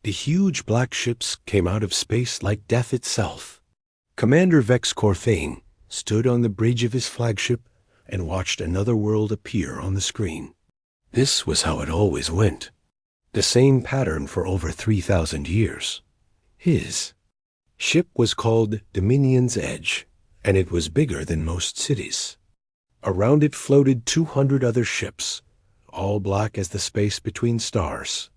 The huge black ships came out of space like death itself. Commander Vex Corthane stood on the bridge of his flagship and watched another world appear on the screen. This was how it always went. The same pattern for over 3,000 years. His ship was called Dominion's Edge, and it was bigger than most cities. Around it floated 200 other ships, all black as the space between stars.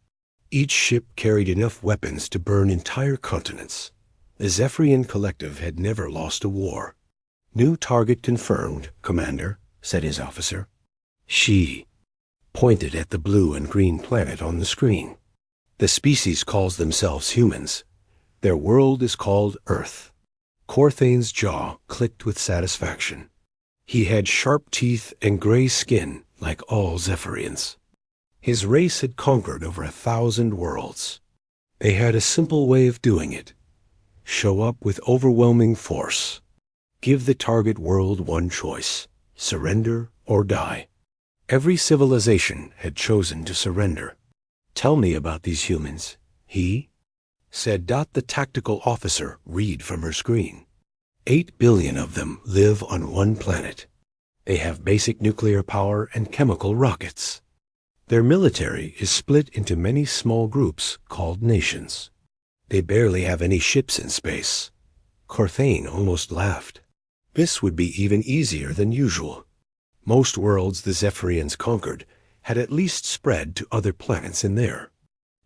Each ship carried enough weapons to burn entire continents. The Zephyrian Collective had never lost a war. "New target confirmed, Commander," said his officer. She pointed at the blue and green planet on the screen. "The species calls themselves humans. Their world is called Earth." Corthane's jaw clicked with satisfaction. He had sharp teeth and gray skin like all Zephyrians. His race had conquered over 1,000 worlds. They had a simple way of doing it. Show up with overwhelming force. Give the target world one choice: surrender or die. Every civilization had chosen to surrender. "Tell me about these humans," he said. The tactical officer read from her screen. 8 billion of them live on one planet. They have basic nuclear power and chemical rockets. Their military is split into many small groups called nations. They barely have any ships in space. Corthane almost laughed. This would be even easier than usual. Most worlds the Zephyrians conquered had at least spread to other planets in their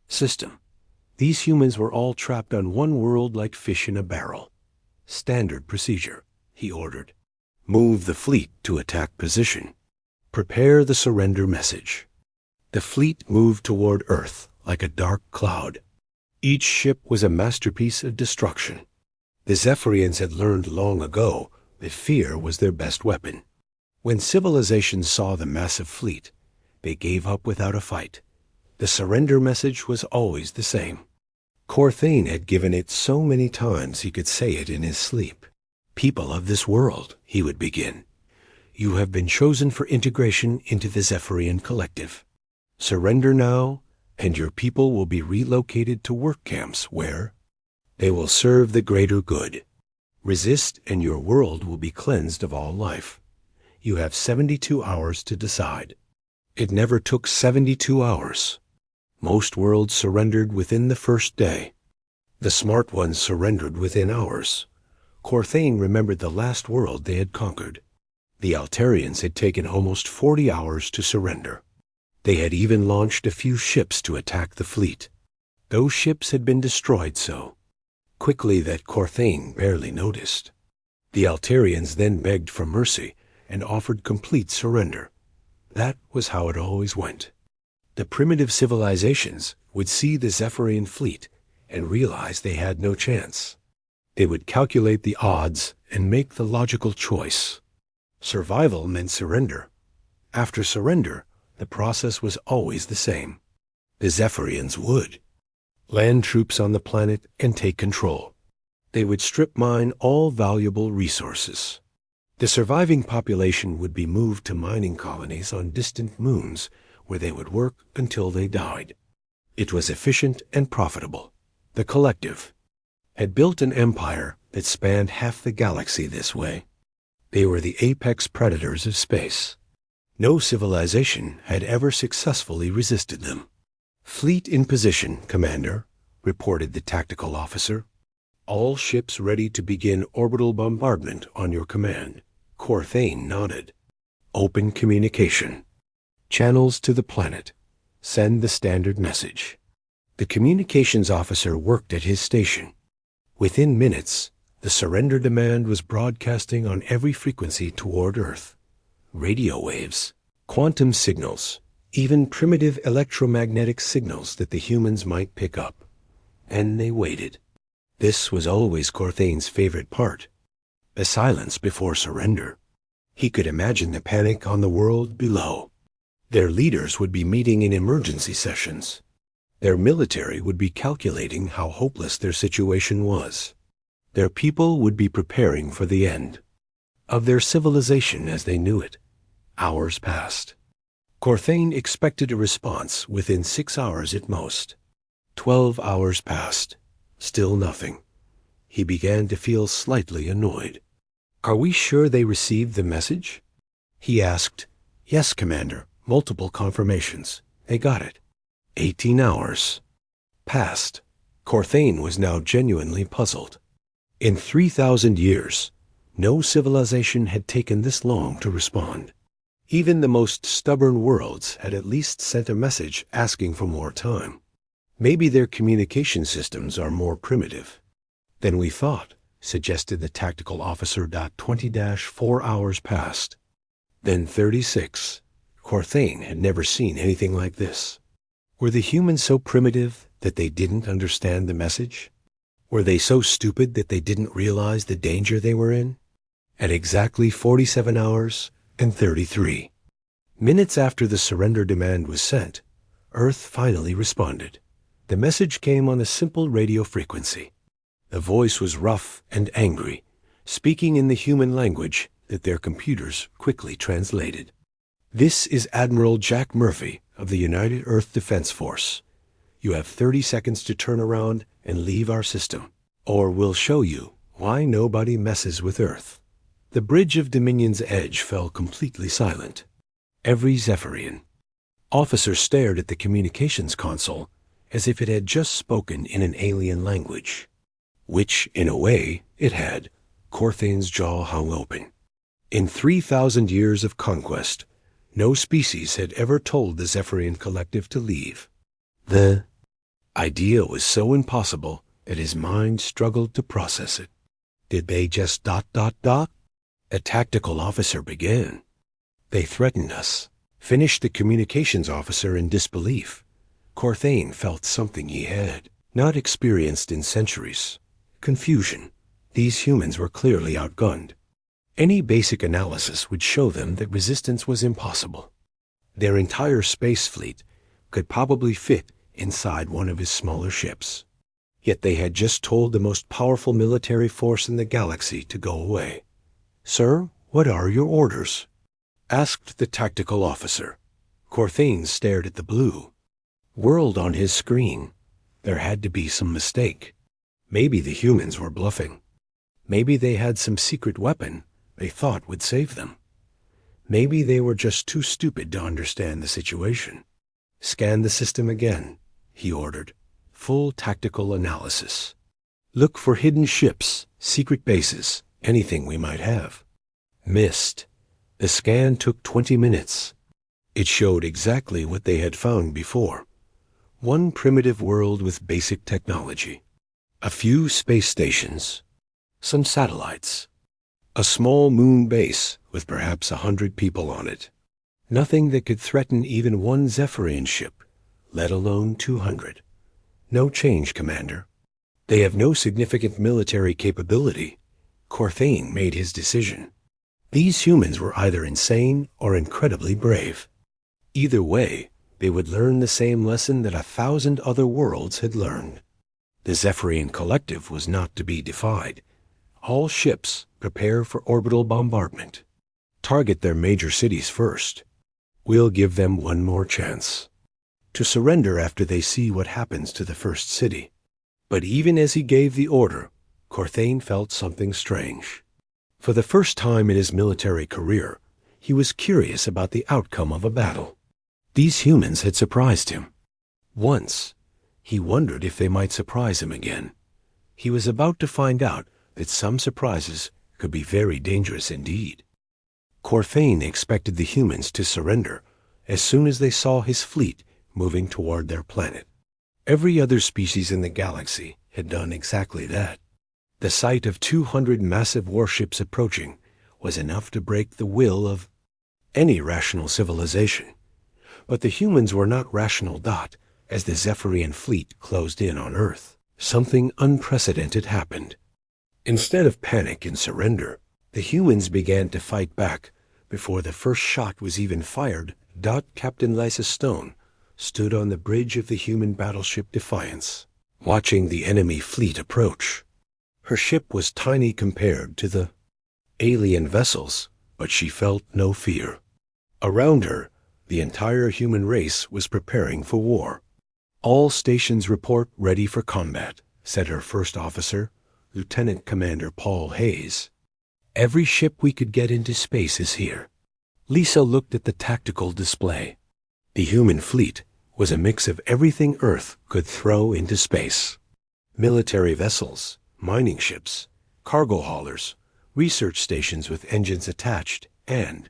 system. These humans were all trapped on one world like fish in a barrel. "Standard procedure," he ordered. "Move the fleet to attack position. Prepare the surrender message." The fleet moved toward Earth like a dark cloud. Each ship was a masterpiece of destruction. The Zephyrians had learned long ago that fear was their best weapon. When civilizations saw the massive fleet, they gave up without a fight. The surrender message was always the same. Corthane had given it so many times he could say it in his sleep. "People of this world," he would begin, "you have been chosen for integration into the Zephyrian Collective. Surrender now, and your people will be relocated to work camps where they will serve the greater good. Resist, and your world will be cleansed of all life. You have 72 hours to decide." It never took 72 hours. Most worlds surrendered within the first day. The smart ones surrendered within hours. Corthane remembered the last world they had conquered. The Altarians had taken almost 40 hours to surrender. They had even launched a few ships to attack the fleet. Those ships had been destroyed so quickly that Corthane barely noticed. The Altarians then begged for mercy and offered complete surrender. That was how it always went. The primitive civilizations would see the Zephyrian fleet and realize they had no chance. They would calculate the odds and make the logical choice. Survival meant surrender. After surrender, the process was always the same. The Zephyrians would land troops on the planet and take control. They would strip mine all valuable resources. The surviving population would be moved to mining colonies on distant moons where they would work until they died. It was efficient and profitable. The Collective had built an empire that spanned half the galaxy this way. They were the apex predators of space. No civilization had ever successfully resisted them. "Fleet in position, Commander," reported the tactical officer. "All ships ready to begin orbital bombardment on your command." Corthane nodded. "Open communication. Channels to the planet. Send the standard message." The communications officer worked at his station. Within minutes, the surrender demand was broadcasting on every frequency toward Earth. Radio waves, quantum signals, even primitive electromagnetic signals that the humans might pick up. And they waited. This was always Corthane's favorite part. The silence before surrender. He could imagine the panic on the world below. Their leaders would be meeting in emergency sessions. Their military would be calculating how hopeless their situation was. Their people would be preparing for the end of their civilization as they knew it. Hours passed. Corthane expected a response within 6 hours at most. 12 hours passed. Still nothing. He began to feel slightly annoyed. "Are we sure they received the message?" He asked. "Yes, Commander. Multiple confirmations. They got it." 18 hours passed. Corthane was now genuinely puzzled. In 3,000 years, no civilization had taken this long to respond. Even the most stubborn worlds had at least sent a message asking for more time. Maybe their communication systems are more primitive than we thought, suggested the tactical officer. 20-4 hours passed. Then 36. Corthane had never seen anything like this. Were the humans so primitive that they didn't understand the message? Were they so stupid that they didn't realize the danger they were in? At exactly 47 hours and 33 minutes after the surrender demand was sent, Earth finally responded. The message came on a simple radio frequency. The voice was rough and angry, speaking in the human language that their computers quickly translated. "This is Admiral Jack Murphy of the United Earth Defense Force. You have 30 seconds to turn around and leave our system, or we'll show you why nobody messes with Earth." The bridge of Dominion's edge fell completely silent. Every Zephyrian officer stared at the communications console as if it had just spoken in an alien language, which, in a way, it had. Corthane's jaw hung open. In 3,000 years of conquest, no species had ever told the Zephyrian collective to leave. The idea was so impossible that his mind struggled to process it. Did they just ... A tactical officer began. "They threatened us," finished the communications officer in disbelief. Corthane felt something he had not experienced in centuries. Confusion. These humans were clearly outgunned. Any basic analysis would show them that resistance was impossible. Their entire space fleet could probably fit inside one of his smaller ships. Yet they had just told the most powerful military force in the galaxy to go away. "Sir, what are your orders?" asked the tactical officer. Corthane stared at the blue world on his screen. There had to be some mistake. Maybe the humans were bluffing. Maybe they had some secret weapon they thought would save them. Maybe they were just too stupid to understand the situation. "Scan the system again," he ordered. Full tactical analysis. "Look for hidden ships, secret bases, anything we might have." Missed. The scan took 20 minutes. It showed exactly what they had found before. One primitive world with basic technology. A few space stations. Some satellites. A small moon base with perhaps 100 people on it. Nothing that could threaten even one Zephyrian ship, let alone 200. "No change, Commander. They have no significant military capability." Corthane made his decision. These humans were either insane or incredibly brave. Either way, they would learn the same lesson that 1,000 other worlds had learned. The Zephyrian collective was not to be defied. All ships prepare for orbital bombardment. Target their major cities first. We'll give them one more chance to surrender after they see what happens to the first city. But even as he gave the order, Corthane felt something strange. For the first time in his military career, he was curious about the outcome of a battle. These humans had surprised him. Once, he wondered if they might surprise him again. He was about to find out that some surprises could be very dangerous indeed. Corthane expected the humans to surrender as soon as they saw his fleet moving toward their planet. Every other species in the galaxy had done exactly that. The sight of 200 massive warships approaching was enough to break the will of any rational civilization. But the humans were not rational. As the Zephyrian fleet closed in on Earth, something unprecedented happened. Instead of panic and surrender, the humans began to fight back. Before the first shot was even fired, Captain Lysa Stone stood on the bridge of the human battleship Defiance, watching the enemy fleet approach. Her ship was tiny compared to the alien vessels, but she felt no fear. Around her, the entire human race was preparing for war. "All stations report ready for combat," said her first officer, Lieutenant Commander Paul Hayes. "Every ship we could get into space is here." Lisa looked at the tactical display. The human fleet was a mix of everything Earth could throw into space. Military vessels, mining ships, cargo haulers, research stations with engines attached, and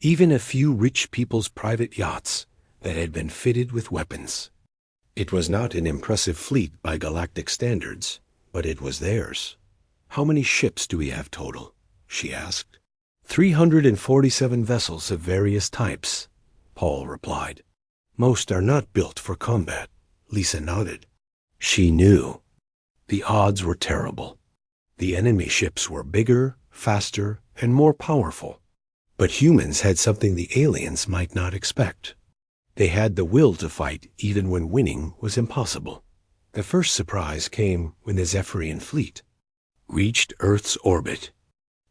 even a few rich people's private yachts that had been fitted with weapons. It was not an impressive fleet by galactic standards, but it was theirs. "How many ships do we have total?" she asked. 347 vessels of various types," Paul replied. "Most are not built for combat." Lisa nodded. She knew. The odds were terrible. The enemy ships were bigger, faster, and more powerful. But humans had something the aliens might not expect. They had the will to fight even when winning was impossible. The first surprise came when the Zephyrian fleet reached Earth's orbit.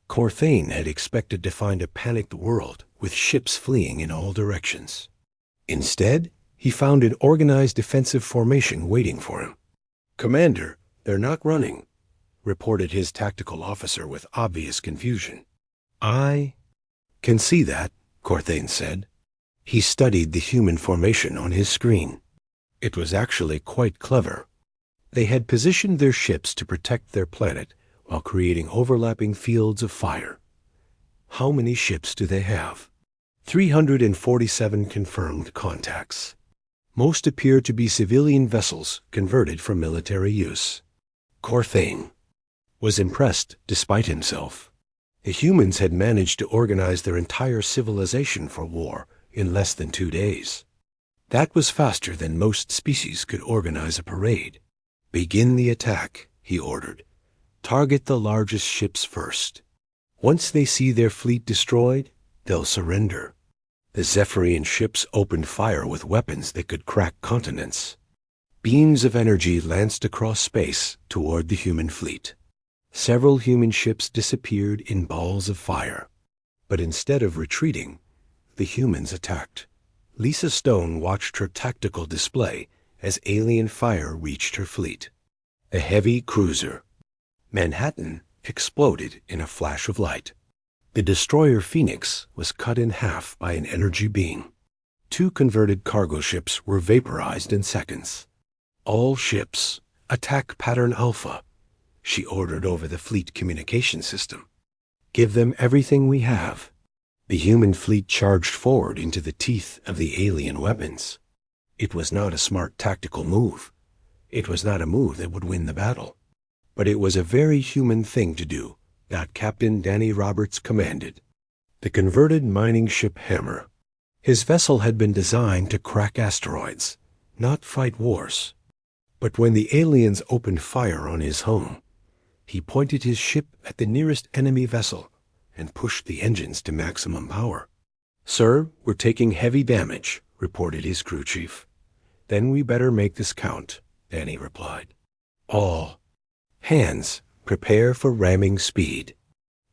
Corthane had expected to find a panicked world with ships fleeing in all directions. Instead, he found an organized defensive formation waiting for him. "Commander, they're not running," reported his tactical officer with obvious confusion. "I can see that," Corthane said. He studied the human formation on his screen. It was actually quite clever. They had positioned their ships to protect their planet while creating overlapping fields of fire. "How many ships do they have?" 347 confirmed contacts. Most appear to be civilian vessels converted for military use. Corthane was impressed despite himself. The humans had managed to organize their entire civilization for war in less than 2 days. That was faster than most species could organize a parade. "Begin the attack," he ordered. "Target the largest ships first. Once they see their fleet destroyed, they'll surrender." The Zephyrian ships opened fire with weapons that could crack continents. Beams of energy lanced across space toward the human fleet. Several human ships disappeared in balls of fire. But instead of retreating, the humans attacked. Lisa Stone watched her tactical display as alien fire reached her fleet. A heavy cruiser, Manhattan, exploded in a flash of light. The destroyer Phoenix was cut in half by an energy beam. 2 converted cargo ships were vaporized in seconds. "All ships, attack pattern Alpha," she ordered over the fleet communication system. "Give them everything we have." The human fleet charged forward into the teeth of the alien weapons. It was not a smart tactical move. It was not a move that would win the battle. But it was a very human thing to do that Captain Danny Roberts commanded. The converted mining ship Hammer. His vessel had been designed to crack asteroids, not fight wars. But when the aliens opened fire on his home, he pointed his ship at the nearest enemy vessel and pushed the engines to maximum power. "Sir, we're taking heavy damage," reported his crew chief. "Then we better make this count," Danny replied. "All hands, prepare for ramming speed."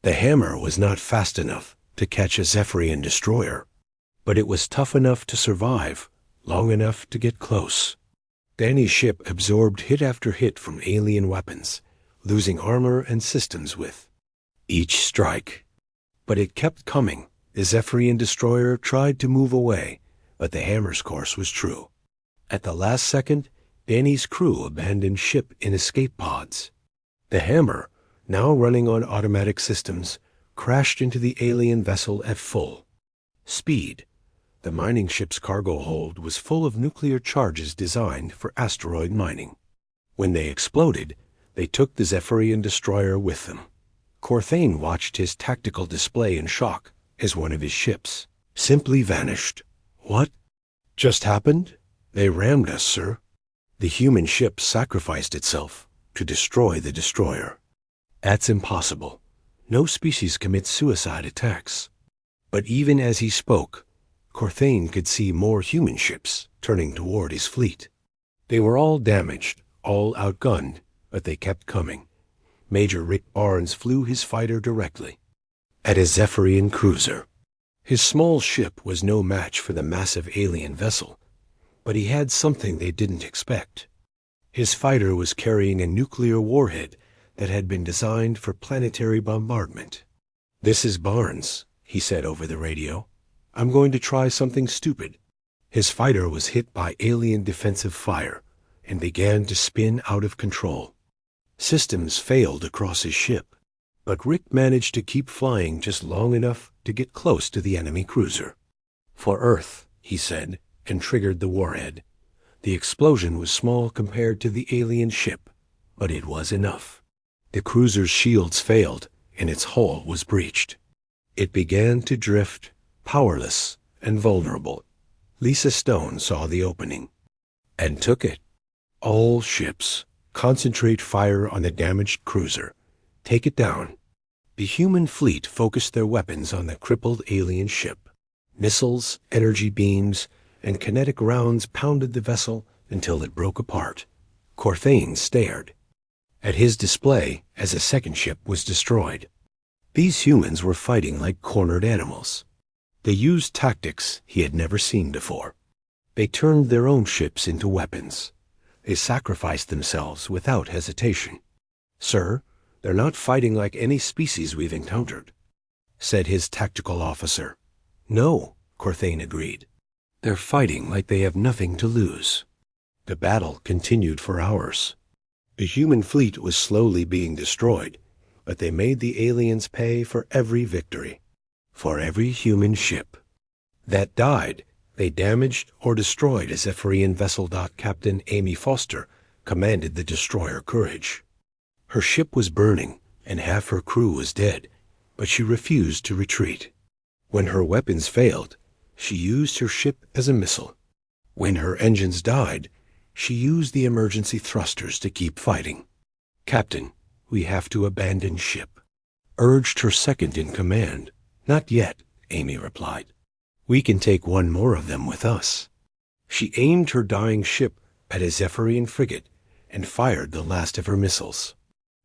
The Hammer was not fast enough to catch a Zephyrian destroyer, but it was tough enough to survive, long enough to get close. Danny's ship absorbed hit after hit from alien weapons, losing armor and systems with each strike. But it kept coming. The Zephyrian destroyer tried to move away, but the Hammer's course was true. At the last second, Danny's crew abandoned ship in escape pods. The Hammer, now running on automatic systems, crashed into the alien vessel at full speed. The mining ship's cargo hold was full of nuclear charges designed for asteroid mining. When they exploded, they took the Zephyrian destroyer with them. Corthane watched his tactical display in shock as one of his ships simply vanished. "What just happened?" "They rammed us, sir." The human ship sacrificed itself to destroy the destroyer. "That's impossible. No species commits suicide attacks." But even as he spoke, Corthane could see more human ships turning toward his fleet. They were all damaged, all outgunned, but they kept coming. Major Rick Barnes flew his fighter directly at a Zephyrian cruiser. His small ship was no match for the massive alien vessel, But he had something they didn't expect. His fighter was carrying a nuclear warhead that had been designed for planetary bombardment. "This is Barnes," he said over the radio. "I'm going to try something stupid." His fighter was hit by alien defensive fire and began to spin out of control. Systems failed across his ship, but Rick managed to keep flying just long enough to get close to the enemy cruiser. "For Earth," he said, and triggered the warhead. The explosion was small compared to the alien ship, but it was enough. The cruiser's shields failed, and its hull was breached. It began to drift, powerless and vulnerable. Lisa Stone saw the opening and took it. "All ships, concentrate fire on the damaged cruiser. Take it down." The human fleet focused their weapons on the crippled alien ship. Missiles, energy beams, and kinetic rounds pounded the vessel until it broke apart. Corthane stared at his display as a second ship was destroyed. These humans were fighting like cornered animals. They used tactics he had never seen before. They turned their own ships into weapons. They sacrificed themselves without hesitation. "Sir, they're not fighting like any species we've encountered," said his tactical officer. "No," Corthane agreed. "They're fighting like they have nothing to lose." The battle continued for hours. The human fleet was slowly being destroyed, but they made the aliens pay for every victory. For every human ship that died, they damaged or destroyed a Zephyrian vessel. Captain Amy Foster commanded the destroyer Courage. Her ship was burning, and half her crew was dead, but she refused to retreat. When her weapons failed, she used her ship as a missile. When her engines died, she used the emergency thrusters to keep fighting. "Captain, we have to abandon ship," urged her second in command. "Not yet," Amy replied. "We can take one more of them with us." She aimed her dying ship at a Zephyrian frigate and fired the last of her missiles.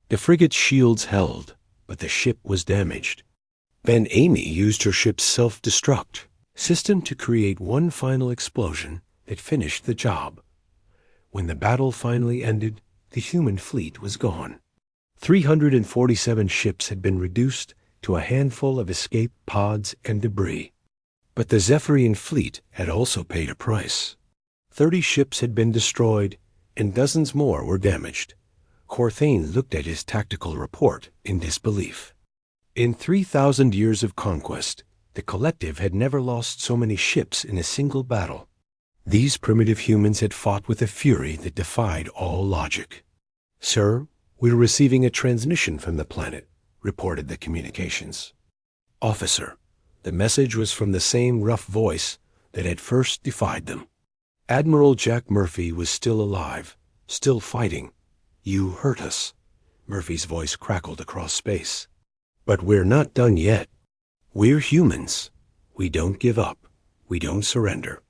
The frigate's shields held, but the ship was damaged. Then Amy used her ship's self-destruct system to create one final explosion that finished the job. When the battle finally ended, the human fleet was gone. 347 ships had been reduced to a handful of escape pods and debris. But the Zephyrian fleet had also paid a price. 30 ships had been destroyed, and dozens more were damaged. Corthane looked at his tactical report in disbelief. In 3,000 years of conquest, the collective had never lost so many ships in a single battle. These primitive humans had fought with a fury that defied all logic. "Sir, we're receiving a transmission from the planet," reported the communications. "Officer," the message was from the same rough voice that had first defied them. Admiral Jack Murphy was still alive, still fighting. "You hurt us," Murphy's voice crackled across space. "But we're not done yet. We're humans. We don't give up. We don't surrender.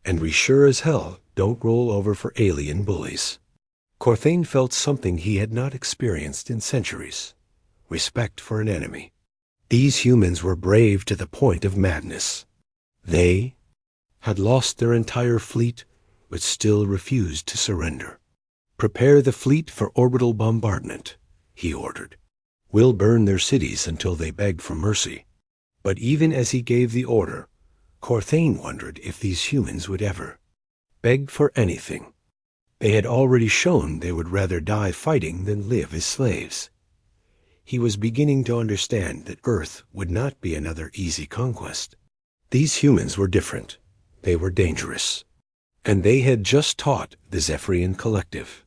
And we sure as hell don't roll over for alien bullies." Corthane felt something he had not experienced in centuries: respect for an enemy. These humans were brave to the point of madness. They had lost their entire fleet, but still refused to surrender. "Prepare the fleet for orbital bombardment," he ordered. "We'll burn their cities until they beg for mercy." But even as he gave the order, Corthane wondered if these humans would ever beg for anything. They had already shown they would rather die fighting than live as slaves. He was beginning to understand that Earth would not be another easy conquest. These humans were different. They were dangerous. And they had just taught the Zephyrian collective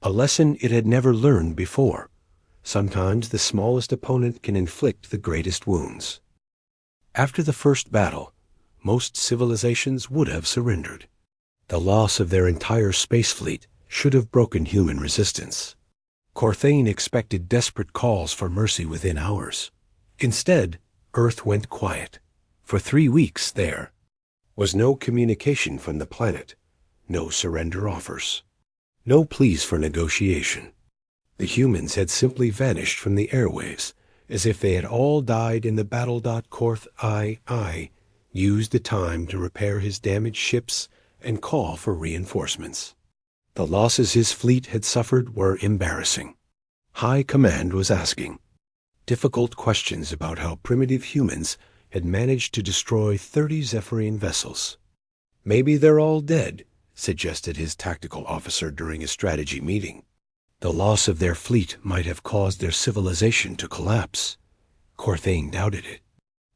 a lesson it had never learned before. Sometimes the smallest opponent can inflict the greatest wounds. After the first battle, most civilizations would have surrendered. The loss of their entire space fleet should have broken human resistance. Corthane expected desperate calls for mercy within hours. Instead, Earth went quiet. For 3 weeks there was no communication from the planet, no surrender offers, no pleas for negotiation. The humans had simply vanished from the airwaves, as if they had all died in the battle. Corthane used the time to repair his damaged ships and call for reinforcements. The losses his fleet had suffered were embarrassing. High Command was asking difficult questions about how primitive humans had managed to destroy 30 Zephyrian vessels. "Maybe they're all dead," suggested his tactical officer during a strategy meeting. The loss of their fleet might have caused their civilization to collapse. Corthane doubted it.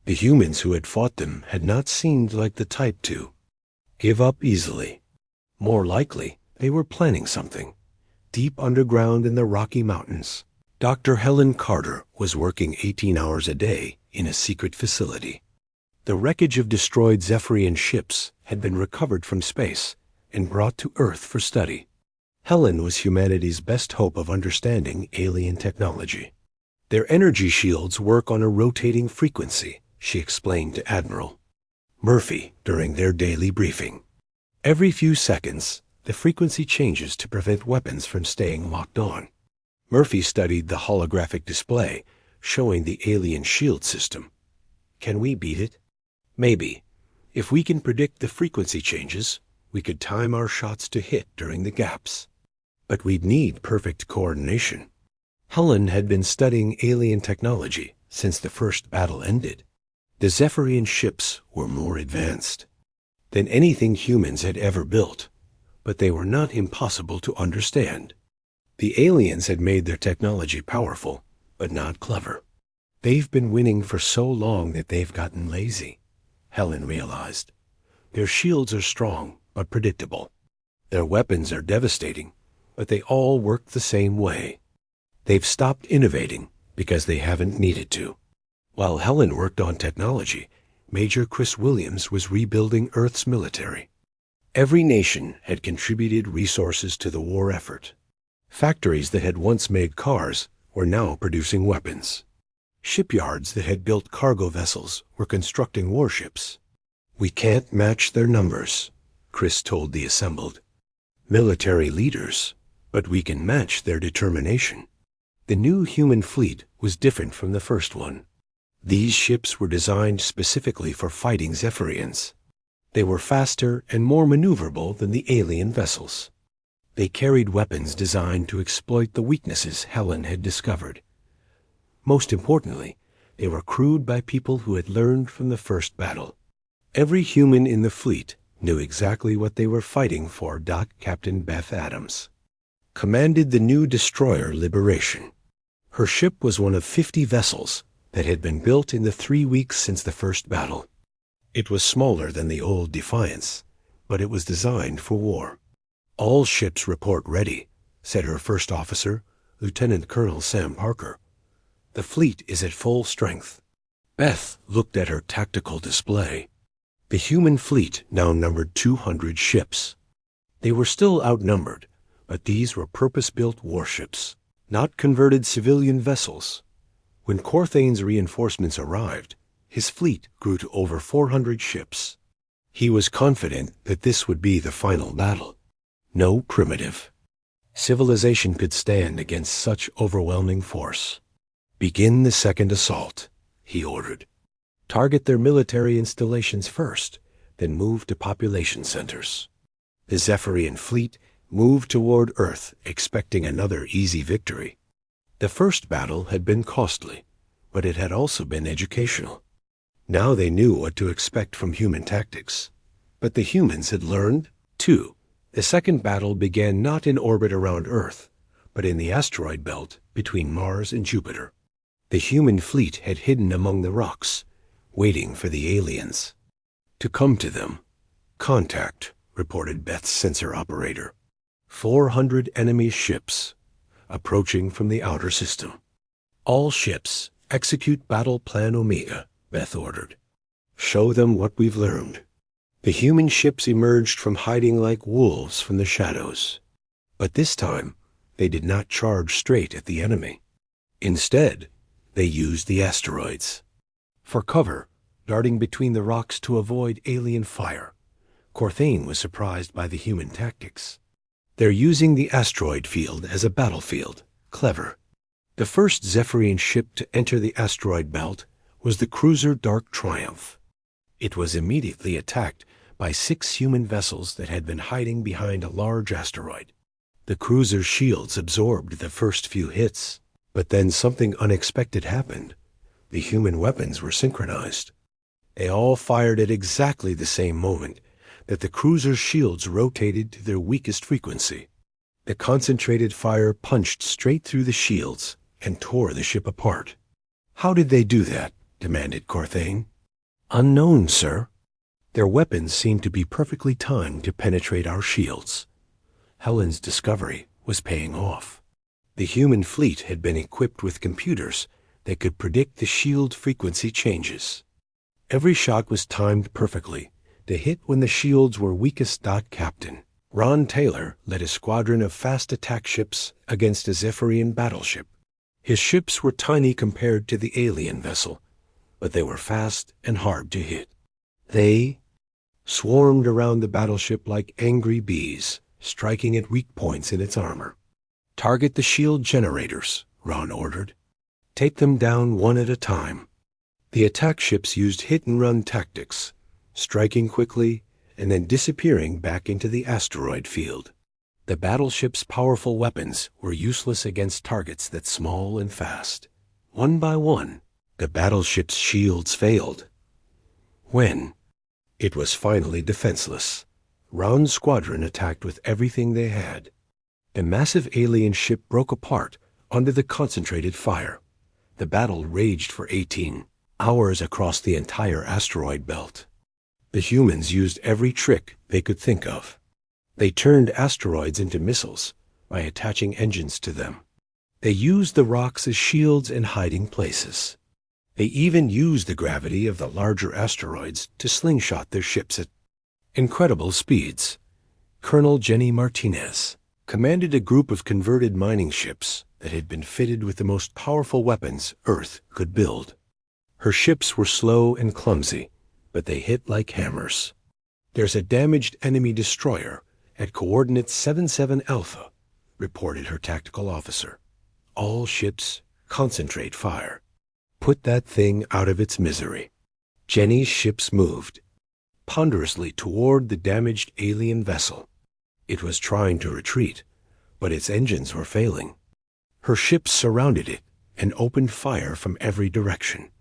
The humans who had fought them had not seemed like the type to give up easily. More likely, they were planning something. Deep underground in the Rocky Mountains, Dr. Helen Carter was working 18 hours a day in a secret facility. The wreckage of destroyed Zephyrian ships had been recovered from space and brought to Earth for study. Helen was humanity's best hope of understanding alien technology. "Their energy shields work on a rotating frequency," she explained to Admiral Murphy during their daily briefing. "Every few seconds, the frequency changes to prevent weapons from staying locked on." Murphy studied the holographic display showing the alien shield system. "Can we beat it?" "Maybe. If we can predict the frequency changes, we could time our shots to hit during the gaps. But we'd need perfect coordination." Helen had been studying alien technology since the first battle ended. The Zephyrian ships were more advanced than anything humans had ever built, but they were not impossible to understand. The aliens had made their technology powerful, but not clever. "They've been winning for so long that they've gotten lazy," Helen realized. "Their shields are strong, but predictable. Their weapons are devastating, but they all work the same way. They've stopped innovating because they haven't needed to." While Helen worked on technology, Major Chris Williams was rebuilding Earth's military. Every nation had contributed resources to the war effort. Factories that had once made cars were now producing weapons. Shipyards that had built cargo vessels were constructing warships. "We can't match their numbers," Chris told the assembled military leaders, "but we can match their determination." The new human fleet was different from the first one. These ships were designed specifically for fighting Zephyrians. They were faster and more maneuverable than the alien vessels. They carried weapons designed to exploit the weaknesses Helen had discovered. Most importantly, they were crewed by people who had learned from the first battle. Every human in the fleet knew exactly what they were fighting for. Captain Beth Adams commanded the new destroyer Liberation. Her ship was one of 50 vessels that had been built in the 3 weeks since the first battle. It was smaller than the old Defiance, but it was designed for war. "All ships report ready," said her first officer, Lieutenant Colonel Sam Parker. "The fleet is at full strength." Beth looked at her tactical display. The human fleet now numbered 200 ships. They were still outnumbered, but these were purpose-built warships, not converted civilian vessels. When Corthane's reinforcements arrived, his fleet grew to over 400 ships. He was confident that this would be the final battle. No primitive civilization could stand against such overwhelming force. "Begin the second assault," he ordered. "Target their military installations first, then move to population centers." The Zephyrian fleet moved toward Earth, expecting another easy victory. The first battle had been costly, but it had also been educational. Now they knew what to expect from human tactics. But the humans had learned, too. The second battle began not in orbit around Earth, but in the asteroid belt between Mars and Jupiter. The human fleet had hidden among the rocks, waiting for the aliens to come to them. "Contact," reported Beth's sensor operator. 400 enemy ships approaching from the outer system. "All ships, execute Battle Plan Omega," Beth ordered. "Show them what we've learned." The human ships emerged from hiding like wolves from the shadows. But this time, they did not charge straight at the enemy. Instead, they used the asteroids for cover, darting between the rocks to avoid alien fire. Corthane was surprised by the human tactics. "They're using the asteroid field as a battlefield. Clever." The first Zephyrian ship to enter the asteroid belt was the cruiser Dark Triumph. It was immediately attacked by 6 human vessels that had been hiding behind a large asteroid. The cruiser's shields absorbed the first few hits, but then something unexpected happened. The human weapons were synchronized. They all fired at exactly the same moment that the cruiser's shields rotated to their weakest frequency. The concentrated fire punched straight through the shields and tore the ship apart. "How did they do that?" demanded Corthane. "Unknown, sir. Their weapons seemed to be perfectly timed to penetrate our shields." Helen's discovery was paying off. The human fleet had been equipped with computers that could predict the shield frequency changes. Every shot was timed perfectly to hit when the shields were weakest. Captain Ron Taylor led a squadron of fast attack ships against a Zephyrian battleship. His ships were tiny compared to the alien vessel, but they were fast and hard to hit. They swarmed around the battleship like angry bees, striking at weak points in its armor. "Target the shield generators," Ron ordered. "Take them down one at a time." The attack ships used hit-and-run tactics, striking quickly and then disappearing back into the asteroid field. The battleship's powerful weapons were useless against targets that small and fast. One by one, the battleship's shields failed. When it was finally defenseless, Ron's squadron attacked with everything they had. The massive alien ship broke apart under the concentrated fire. The battle raged for 18 hours across the entire asteroid belt. The humans used every trick they could think of. They turned asteroids into missiles by attaching engines to them. They used the rocks as shields and hiding places. They even used the gravity of the larger asteroids to slingshot their ships at incredible speeds. Colonel Jenny Martinez commanded a group of converted mining ships that had been fitted with the most powerful weapons Earth could build. Her ships were slow and clumsy, but they hit like hammers. "There's a damaged enemy destroyer at coordinates 77 Alpha," reported her tactical officer. "All ships concentrate fire. Put that thing out of its misery." Jenny's ships moved ponderously toward the damaged alien vessel. It was trying to retreat, but its engines were failing. Her ships surrounded it and opened fire from every direction.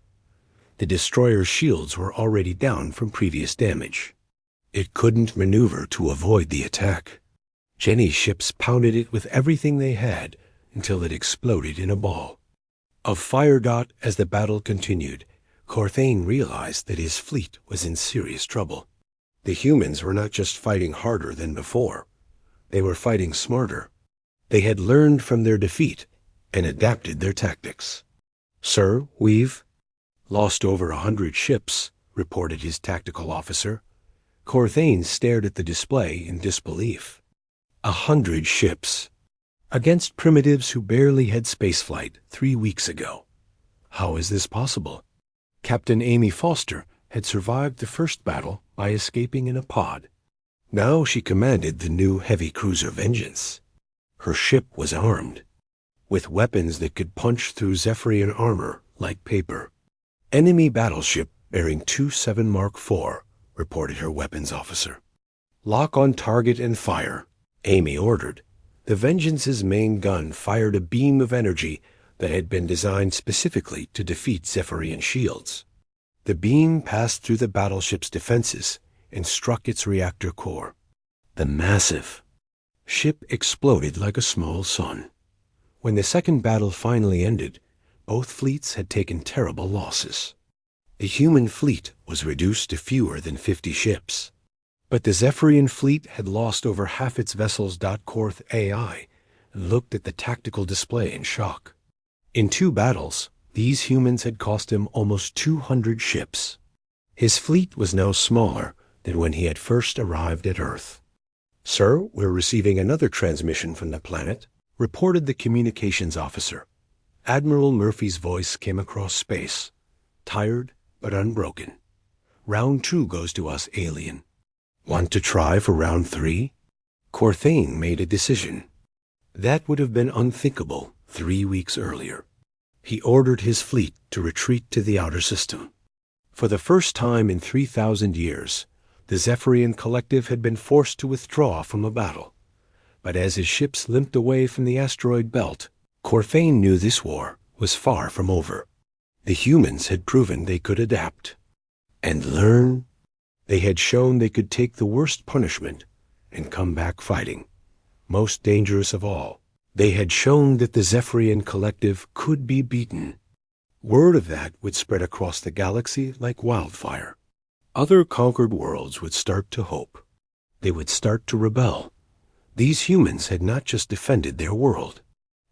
The destroyer's shields were already down from previous damage. It couldn't maneuver to avoid the attack. Jenny's ships pounded it with everything they had until it exploded in a ball of fire. As the battle continued, Corthane realized that his fleet was in serious trouble. The humans were not just fighting harder than before. They were fighting smarter. They had learned from their defeat and adapted their tactics. "Sir, we've lost over 100 ships," reported his tactical officer. Corthane stared at the display in disbelief. 100 ships against primitives who barely had spaceflight 3 weeks ago. How is this possible? Captain Amy Foster had survived the first battle by escaping in a pod. Now she commanded the new heavy cruiser Vengeance. Her ship was armed with weapons that could punch through Zephyrian armor like paper. "Enemy battleship bearing 27 Mark IV, reported her weapons officer. "Lock on target and fire," Amy ordered. The Vengeance's main gun fired a beam of energy that had been designed specifically to defeat Zephyrian shields. The beam passed through the battleship's defenses and struck its reactor core. The massive ship exploded like a small sun. When the second battle finally ended, both fleets had taken terrible losses. The human fleet was reduced to fewer than 50 ships. But the Zephyrian fleet had lost over half its vessels. Korth AI looked at the tactical display in shock. In 2 battles, these humans had cost him almost 200 ships. His fleet was now smaller than when he had first arrived at Earth. "Sir, we're receiving another transmission from the planet," reported the communications officer. Admiral Murphy's voice came across space, tired but unbroken. "Round 2 goes to us, alien. Want to try for round 3? Corthane made a decision. That would have been unthinkable 3 weeks earlier. He ordered his fleet to retreat to the outer system. For the first time in 3,000 years, The Zephyrian collective had been forced to withdraw from a battle. But as his ships limped away from the asteroid belt, Corfane knew this war was far from over. The humans had proven they could adapt and learn. They had shown they could take the worst punishment and come back fighting. Most dangerous of all, they had shown that the Zephyrian collective could be beaten. Word of that would spread across the galaxy like wildfire. Other conquered worlds would start to hope. They would start to rebel. These humans had not just defended their world.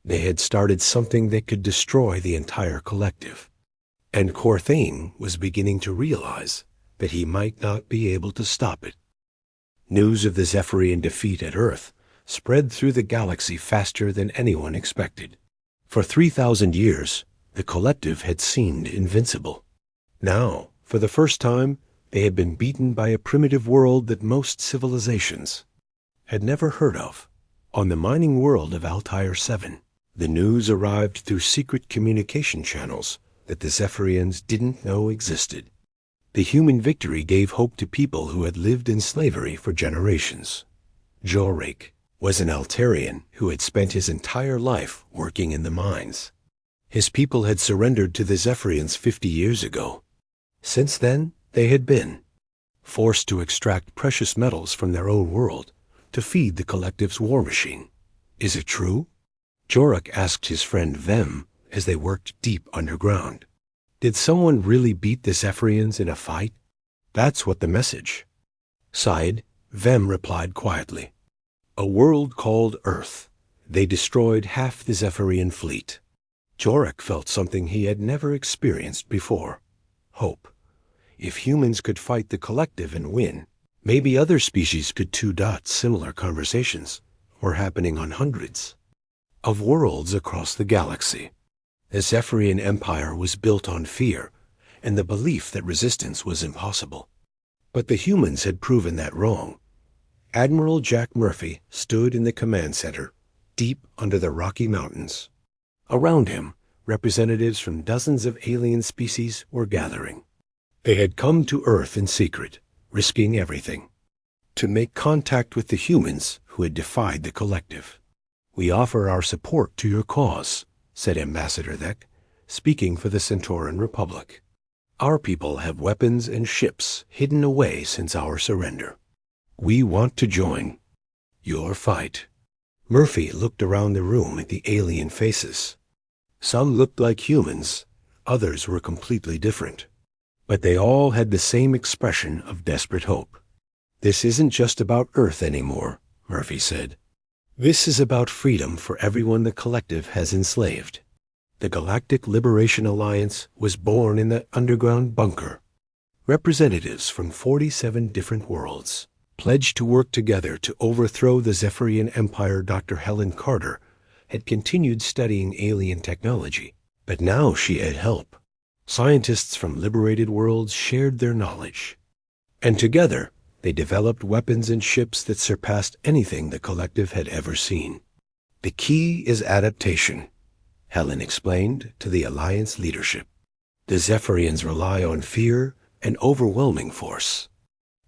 They had started something that could destroy the entire collective. And Corthane was beginning to realize that he might not be able to stop it. News of the Zephyrian defeat at Earth spread through the galaxy faster than anyone expected. For 3,000 years, the collective had seemed invincible. Now, for the first time, they had been beaten by a primitive world that most civilizations had never heard of. On the mining world of Altair 7, the news arrived through secret communication channels that the Zephyrians didn't know existed. The human victory gave hope to people who had lived in slavery for generations. Jorek was an Altarian who had spent his entire life working in the mines. His people had surrendered to the Zephyrians 50 years ago. Since then, they had been forced to extract precious metals from their own world to feed the collective's war machine. Is it true? Jorek asked his friend Vem as they worked deep underground. Did someone really beat the Zephyrians in a fight? That's what the message said. Vem replied quietly. A world called Earth. They destroyed half the Zephyrian fleet. Jorek felt something he had never experienced before. Hope. If humans could fight the collective and win, maybe other species could too. Similar conversations were happening on hundreds of worlds across the galaxy. The Zephyrian Empire was built on fear and the belief that resistance was impossible. But the humans had proven that wrong. Admiral Jack Murphy stood in the command center, deep under the Rocky Mountains. Around him, representatives from dozens of alien species were gathering. They had come to Earth in secret, risking everything, to make contact with the humans who had defied the collective. We offer our support to your cause, said Ambassador Thek, speaking for the Centauran Republic. Our people have weapons and ships hidden away since our surrender. We want to join your fight. Murphy looked around the room at the alien faces. Some looked like humans, others were completely different. But they all had the same expression of desperate hope. This isn't just about Earth anymore, Murphy said. This is about freedom for everyone the collective has enslaved. The Galactic Liberation Alliance was born in the underground bunker. Representatives from 47 different worlds pledged to work together to overthrow the Zephyrian Empire. Dr. Helen Carter had continued studying alien technology, but now she had help. Scientists from liberated worlds shared their knowledge, and together they developed weapons and ships that surpassed anything the collective had ever seen. The key is adaptation, Helen explained to the Alliance leadership. The Zephyrians rely on fear and overwhelming force.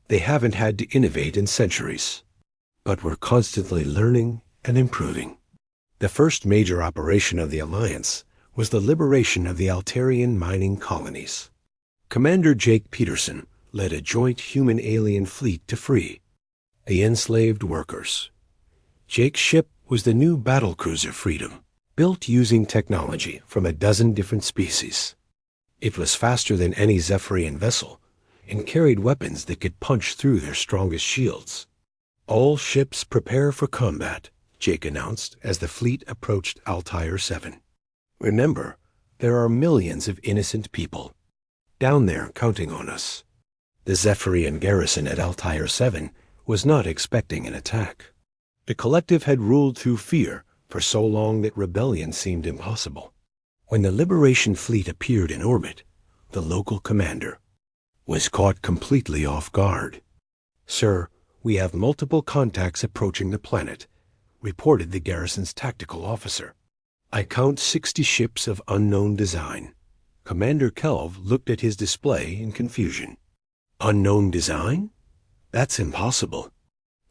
They haven't had to innovate in centuries, but we're constantly learning and improving. The first major operation of the Alliance was the liberation of the Altarian mining colonies. Commander Jake Peterson led a joint human-alien fleet to free the enslaved workers. Jake's ship was the new battlecruiser Freedom, built using technology from a dozen different species. It was faster than any Zephyrian vessel and carried weapons that could punch through their strongest shields. All ships prepare for combat, Jake announced as the fleet approached Altair 7. Remember, there are millions of innocent people down there counting on us. The Zephyrian garrison at Altair 7 was not expecting an attack. The collective had ruled through fear for so long that rebellion seemed impossible. When the Liberation fleet appeared in orbit, the local commander was caught completely off guard. Sir, we have multiple contacts approaching the planet, reported the garrison's tactical officer. I count 60 ships of unknown design. Commander Kelv looked at his display in confusion. Unknown design? That's impossible.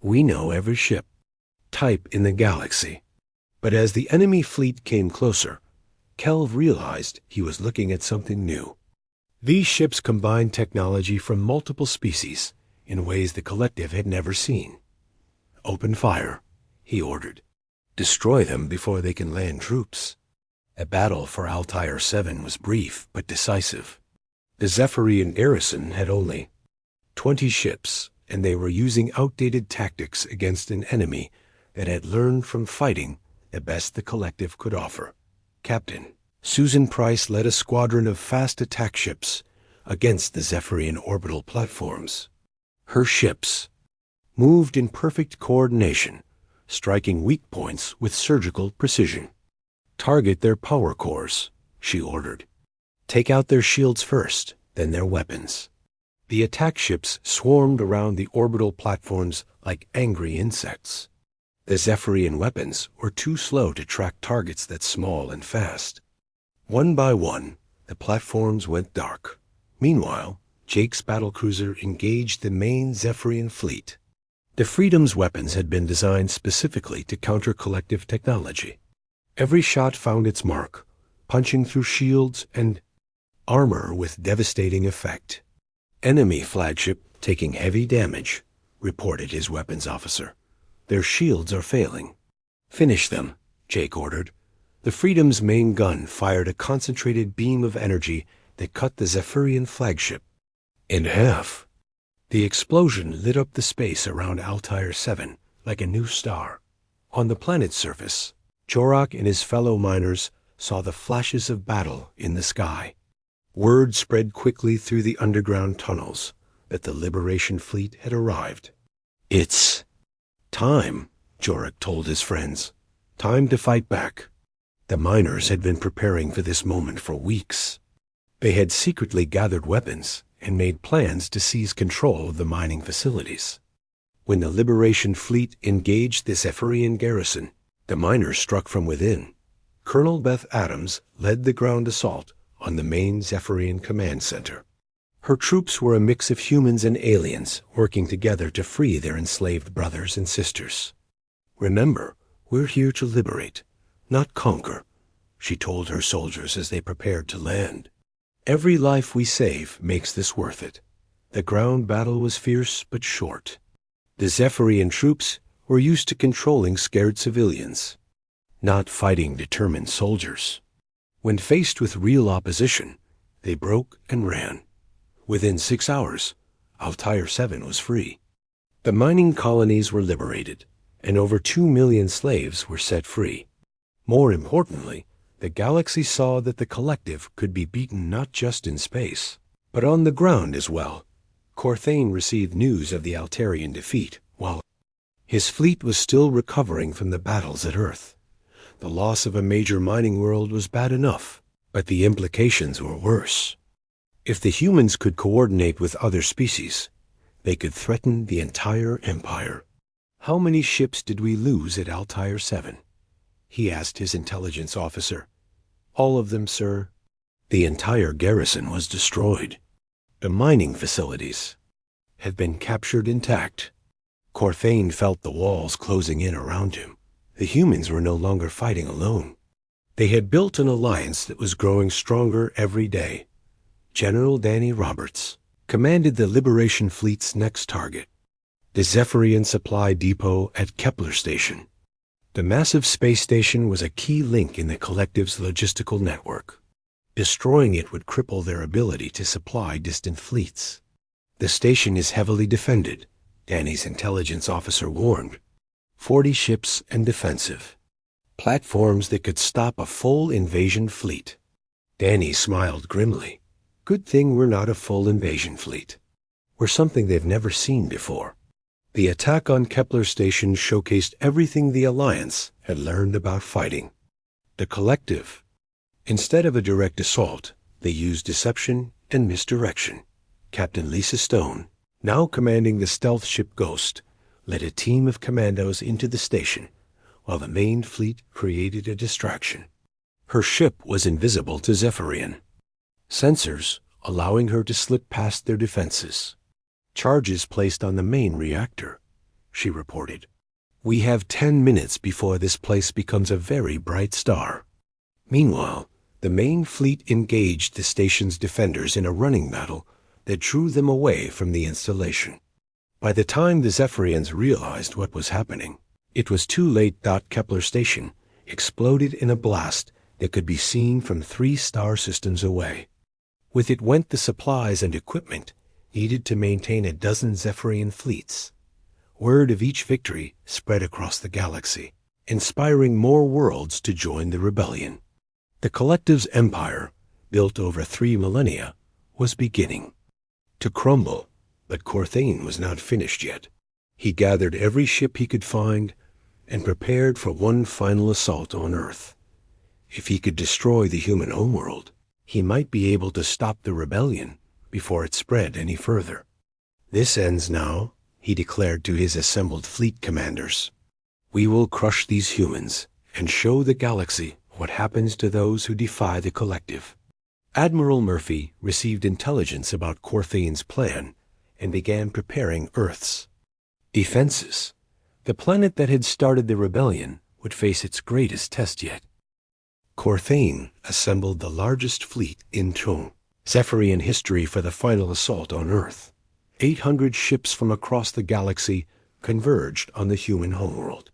We know every ship, type in the galaxy. But as the enemy fleet came closer, Kelv realized he was looking at something new. These ships combined technology from multiple species in ways the collective had never seen. Open fire, he ordered. Destroy them before they can land troops. A battle for Altair 7 was brief but decisive. The Zephyrian garrison had only 20 ships, and they were using outdated tactics against an enemy that had learned from fighting the best the collective could offer. Captain Susan Price led a squadron of fast attack ships against the Zephyrian orbital platforms. Her ships moved in perfect coordination, striking weak points with surgical precision. Target their power cores, she ordered. Take out their shields first, then their weapons. The attack ships swarmed around the orbital platforms like angry insects. The Zephyrian weapons were too slow to track targets that small and fast. One by one, the platforms went dark. Meanwhile, Jake's battlecruiser engaged the main Zephyrian fleet. The Freedom's weapons had been designed specifically to counter collective technology. Every shot found its mark, punching through shields and armor with devastating effect. Enemy flagship taking heavy damage, reported his weapons officer. Their shields are failing. Finish them, Jake ordered. The Freedom's main gun fired a concentrated beam of energy that cut the Zephyrian flagship in half. The explosion lit up the space around Altair 7 like a new star. On the planet's surface, Jorok and his fellow miners saw the flashes of battle in the sky. Word spread quickly through the underground tunnels that the Liberation fleet had arrived. It's time, Jorok told his friends. Time to fight back. The miners had been preparing for this moment for weeks. They had secretly gathered weapons and made plans to seize control of the mining facilities. When the Liberation fleet engaged the Zephyrian garrison, the miners struck from within. Colonel Beth Adams led the ground assault on the main Zephyrian command center. Her troops were a mix of humans and aliens working together to free their enslaved brothers and sisters. Remember, we're here to liberate, not conquer, she told her soldiers as they prepared to land. Every life we save makes this worth it. The ground battle was fierce but short. The Zephyrian troops were used to controlling scared civilians, not fighting determined soldiers. When faced with real opposition, they broke and ran. Within 6 hours, Altair 7 was free. The mining colonies were liberated, and over 2 million slaves were set free. More importantly, the galaxy saw that the collective could be beaten not just in space, but on the ground as well. Corthane received news of the Altarian defeat, while his fleet was still recovering from the battles at Earth. The loss of a major mining world was bad enough, but the implications were worse. If the humans could coordinate with other species, they could threaten the entire empire. How many ships did we lose at Altair 7? He asked his intelligence officer. All of them, sir. The entire garrison was destroyed. The mining facilities had been captured intact. Corthane felt the walls closing in around him. The humans were no longer fighting alone. They had built an alliance that was growing stronger every day. General Danny Roberts commanded the Liberation Fleet's next target, the Zephyrian Supply Depot at Kepler Station. The massive space station was a key link in the collective's logistical network. Destroying it would cripple their ability to supply distant fleets. The station is heavily defended, Danny's intelligence officer warned. 40 ships and defensive. Platforms that could stop a full invasion fleet. Danny smiled grimly. Good thing we're not a full invasion fleet. We're something they've never seen before. The attack on Kepler Station showcased everything the Alliance had learned about fighting. The collective. Instead of a direct assault, they used deception and misdirection. Captain Lisa Stone, now commanding the stealth ship Ghost, led a team of commandos into the station, while the main fleet created a distraction. Her ship was invisible to Zephyrian, sensors allowing her to slip past their defenses. Charges placed on the main reactor, she reported. We have 10 minutes before this place becomes a very bright star. Meanwhile, the main fleet engaged the station's defenders in a running battle that drew them away from the installation. By the time the Zephyrians realized what was happening, it was too late. Kepler Station exploded in a blast that could be seen from 3 star systems away. With it went the supplies and equipment needed to maintain a dozen Zephyrian fleets. Word of each victory spread across the galaxy, inspiring more worlds to join the rebellion. The collective's empire, built over 3 millennia, was beginning to crumble, but Corthane was not finished yet. He gathered every ship he could find and prepared for one final assault on Earth. If he could destroy the human homeworld, he might be able to stop the rebellion before it spread any further. This ends now, he declared to his assembled fleet commanders. We will crush these humans and show the galaxy what happens to those who defy the collective. Admiral Murphy received intelligence about Corthane's plan and began preparing Earth's defenses. The planet that had started the rebellion would face its greatest test yet. Corthane assembled the largest fleet in Zephyrian history for the final assault on Earth. 800 ships from across the galaxy converged on the human homeworld.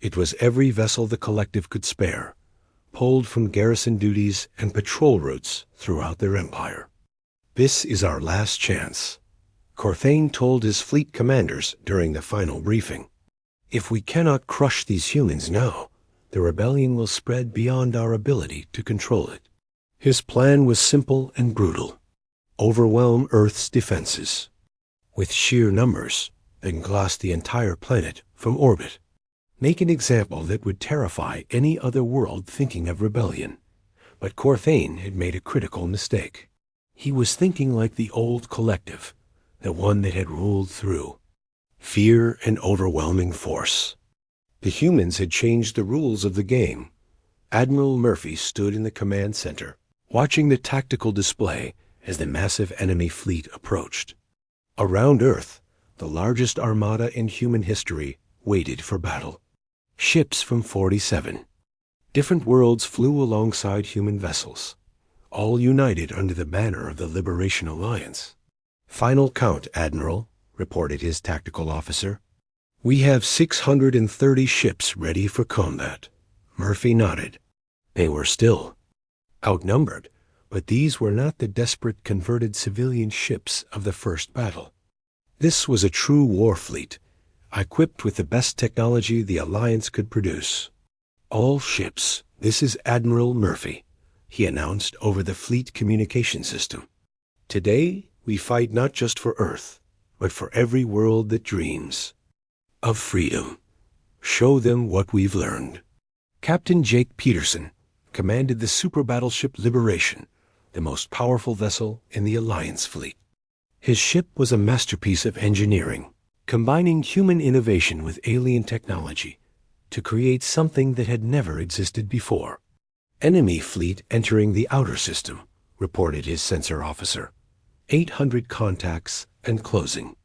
It was every vessel the collective could spare, pulled from garrison duties and patrol routes throughout their empire. This is our last chance, Corthane told his fleet commanders during the final briefing. If we cannot crush these humans now, the rebellion will spread beyond our ability to control it. His plan was simple and brutal. Overwhelm Earth's defenses with sheer numbers and gloss the entire planet from orbit. Make an example that would terrify any other world thinking of rebellion. But Corthane had made a critical mistake. He was thinking like the old collective, the one that had ruled through fear and overwhelming force. The humans had changed the rules of the game. Admiral Murphy stood in the command center, watching the tactical display as the massive enemy fleet approached. Around Earth, the largest armada in human history waited for battle. Ships from 47 different worlds flew alongside human vessels, all united under the banner of the Liberation Alliance. Final count, Admiral, reported his tactical officer. We have 630 ships ready for combat. Murphy nodded. They were still outnumbered, but these were not the desperate converted civilian ships of the first battle. This was a true war fleet, equipped with the best technology the Alliance could produce. All ships, this is Admiral Murphy, he announced over the fleet communication system. Today, we fight not just for Earth, but for every world that dreams of freedom. Show them what we've learned. Captain Jake Peterson commanded the super battleship Liberation, the most powerful vessel in the Alliance fleet. His ship was a masterpiece of engineering, combining human innovation with alien technology to create something that had never existed before. Enemy fleet entering the outer system, reported his sensor officer. 800 contacts and closing.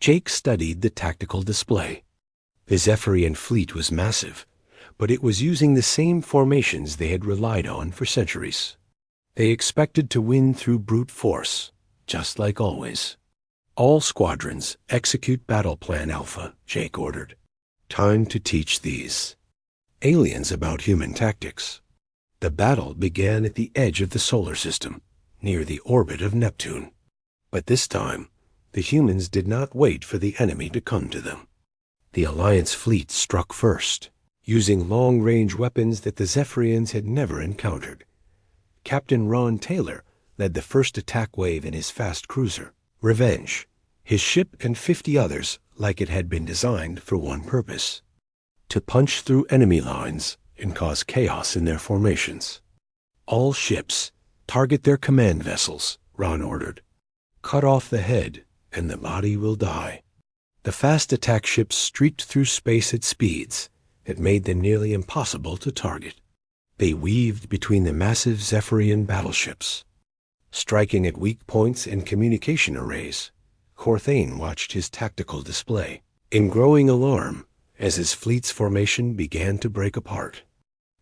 Jake studied the tactical display. The Zephyrian fleet was massive, but it was using the same formations they had relied on for centuries. They expected to win through brute force, just like always. All squadrons execute Battle Plan Alpha, Jake ordered. Time to teach these aliens about human tactics. The battle began at the edge of the solar system, near the orbit of Neptune. But this time, the humans did not wait for the enemy to come to them. The Alliance fleet struck first, using long-range weapons that the Zephyrians had never encountered. Captain Ron Taylor led the first attack wave in his fast cruiser, Revenge, his ship and 50 others like it had been designed for one purpose: to punch through enemy lines and cause chaos in their formations. All ships, target their command vessels, Ron ordered. Cut off the head, and the body will die. The fast attack ships streaked through space at speeds that made them nearly impossible to target. They weaved between the massive Zephyrian battleships, striking at weak points and communication arrays, Corthane watched his tactical display in growing alarm as his fleet's formation began to break apart.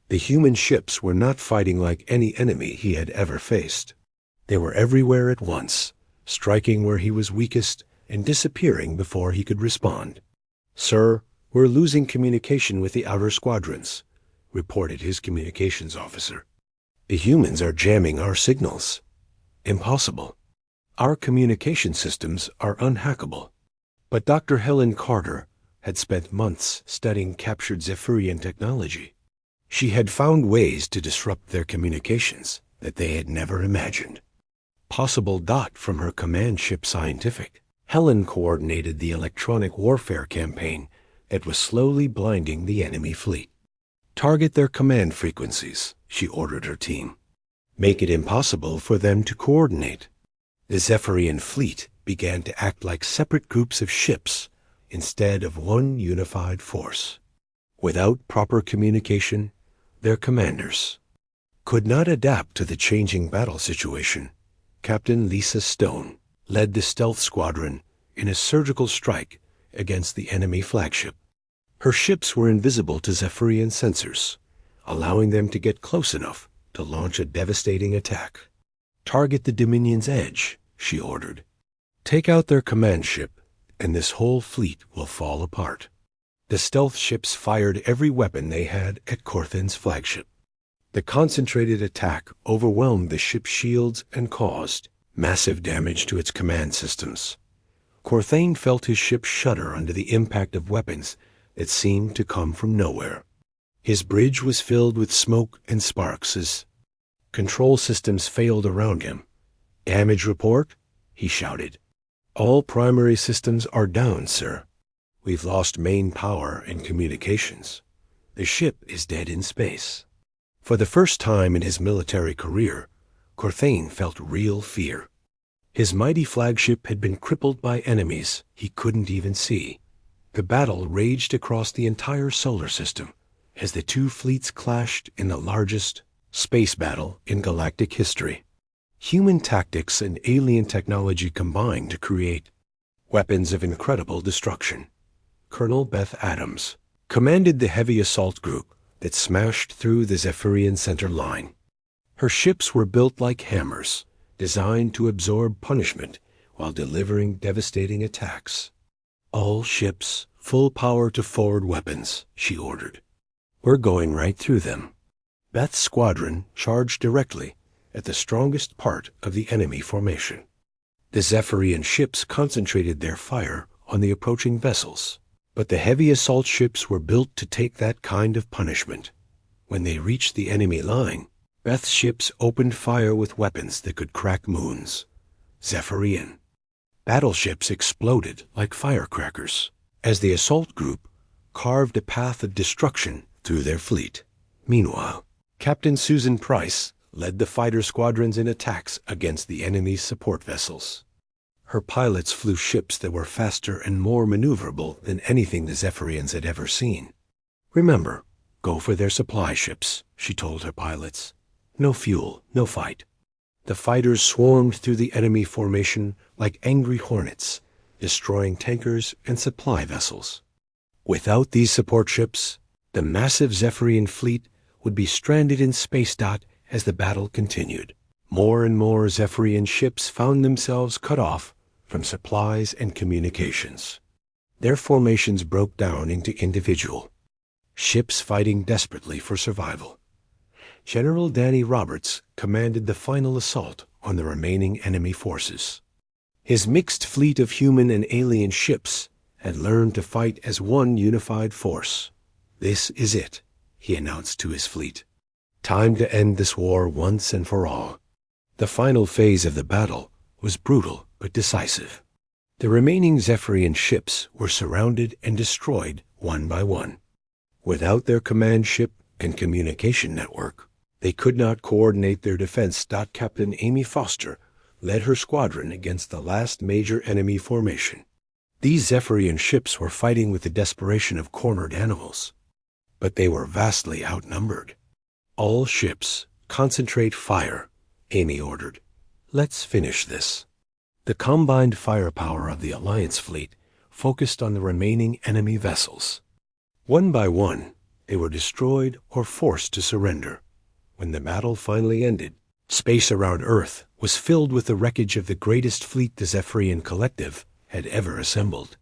The human ships were not fighting like any enemy he had ever faced. They were everywhere at once, striking where he was weakest and disappearing before he could respond. "Sir, we're losing communication with the outer squadrons," reported his communications officer. "The humans are jamming our signals." "Impossible. Our communication systems are unhackable." But Dr. Helen Carter had spent months studying captured Zephyrian technology. She had found ways to disrupt their communications that they had never imagined. Possible. From her command ship Scientific, Helen coordinated the electronic warfare campaign that was slowly blinding the enemy fleet. "Target their command frequencies," she ordered her team. "Make it impossible for them to coordinate." The Zephyrian fleet began to act like separate groups of ships instead of one unified force. Without proper communication, their commanders could not adapt to the changing battle situation. Captain Lisa Stone led the stealth squadron in a surgical strike against the enemy flagship. Her ships were invisible to Zephyrian sensors, allowing them to get close enough to launch a devastating attack. "Target the Dominion's edge," she ordered. "Take out their command ship, and this whole fleet will fall apart." The stealth ships fired every weapon they had at Corthane's flagship. The concentrated attack overwhelmed the ship's shields and caused massive damage to its command systems. Corthane felt his ship shudder under the impact of weapons that seemed to come from nowhere. His bridge was filled with smoke and sparks as control systems failed around him. "Damage report?" he shouted. "All primary systems are down, sir. We've lost main power and communications. The ship is dead in space." For the first time in his military career, Corthane felt real fear. His mighty flagship had been crippled by enemies he couldn't even see. The battle raged across the entire solar system as the two fleets clashed in the largest space battle in galactic history. Human tactics and alien technology combined to create weapons of incredible destruction. Colonel Beth Adams commanded the heavy assault group that smashed through the Zephyrian center line. Her ships were built like hammers, designed to absorb punishment while delivering devastating attacks. "All ships, full power to forward weapons," she ordered. "We're going right through them." Beth's squadron charged directly at the strongest part of the enemy formation. The Zephyrian ships concentrated their fire on the approaching vessels, but the heavy assault ships were built to take that kind of punishment. When they reached the enemy line, Beth's ships opened fire with weapons that could crack moons. Zephyrian battleships exploded like firecrackers as the assault group carved a path of destruction through their fleet. Meanwhile, Captain Susan Price led the fighter squadrons in attacks against the enemy's support vessels. Her pilots flew ships that were faster and more maneuverable than anything the Zephyrians had ever seen. "Remember, go for their supply ships," she told her pilots. "No fuel, no fight." The fighters swarmed through the enemy formation like angry hornets, destroying tankers and supply vessels. Without these support ships, the massive Zephyrian fleet would be stranded in space as the battle continued. More and more Zephyrian ships found themselves cut off from supplies and communications. Their formations broke down into individual ships fighting desperately for survival. General Danny Roberts commanded the final assault on the remaining enemy forces. His mixed fleet of human and alien ships had learned to fight as one unified force. "This is it," he announced to his fleet. "Time to end this war once and for all." The final phase of the battle was brutal but decisive. The remaining Zephyrian ships were surrounded and destroyed one by one. Without their command ship and communication network, they could not coordinate their defense. Captain Amy Foster led her squadron against the last major enemy formation. These Zephyrian ships were fighting with the desperation of cornered animals, but they were vastly outnumbered. "All ships, concentrate fire," Amy ordered. "Let's finish this." The combined firepower of the Alliance fleet focused on the remaining enemy vessels. One by one, they were destroyed or forced to surrender. When the battle finally ended, space around Earth was filled with the wreckage of the greatest fleet the Zephyrian Collective had ever assembled.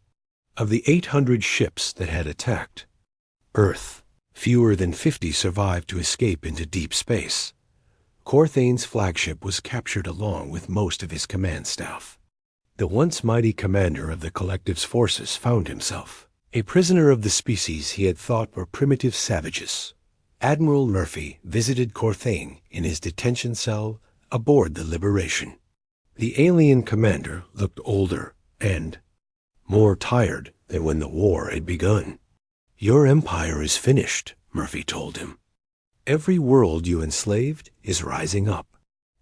Of the 800 ships that had attacked Earth, fewer than 50 survived to escape into deep space. Corthane's flagship was captured along with most of his command staff. The once mighty commander of the Collective's forces found himself a prisoner of the species he had thought were primitive savages. Admiral Murphy visited Corthane in his detention cell aboard the Liberation. The alien commander looked older and more tired than when the war had begun. "Your empire is finished," Murphy told him. "Every world you enslaved is rising up.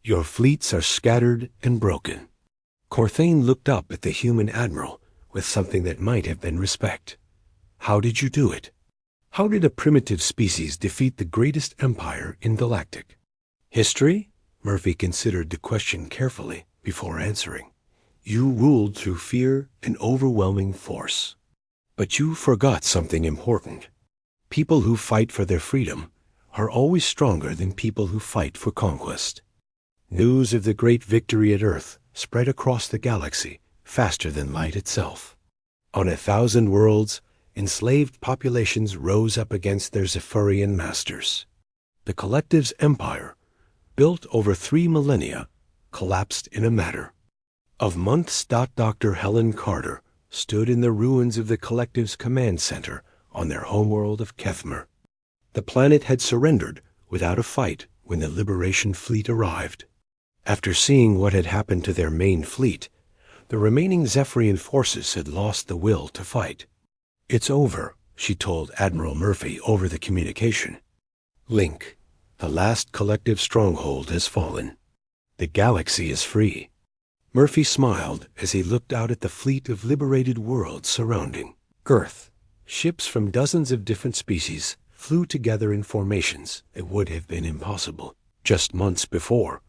Your fleets are scattered and broken." Corthane looked up at the human admiral with something that might have been respect. "How did you do it? How did a primitive species defeat the greatest empire in Galactic?" "History?" Murphy considered the question carefully before answering. "You ruled through fear and overwhelming force. But you forgot something important. People who fight for their freedom are always stronger than people who fight for conquest." News of the great victory at Earth spread across the galaxy faster than light itself. On 1,000 worlds, enslaved populations rose up against their Zephyrian masters. The Collective's empire, built over 3 millennia, collapsed in a matter of months. Dr. Helen Carter stood in the ruins of the Collective's command center on their homeworld of Kethmer. The planet had surrendered without a fight when the Liberation fleet arrived. After seeing what had happened to their main fleet, the remaining Zephyrian forces had lost the will to fight. "It's over," she told Admiral Murphy over the communication. "Link, the last Collective stronghold has fallen. The galaxy is free." Murphy smiled as he looked out at the fleet of liberated worlds surrounding Earth. Ships from dozens of different species flew together in formations that would have been impossible just months before.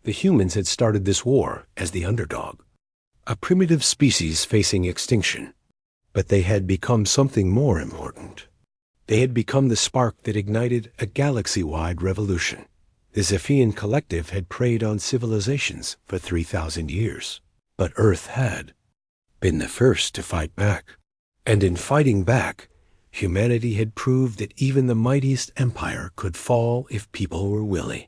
The humans had started this war as the underdog, a primitive species facing extinction. But they had become something more important. They had become the spark that ignited a galaxy-wide revolution. The Zephyrian Collective had preyed on civilizations for 3,000 years, but Earth had been the first to fight back. And in fighting back, humanity had proved that even the mightiest empire could fall if people were willing.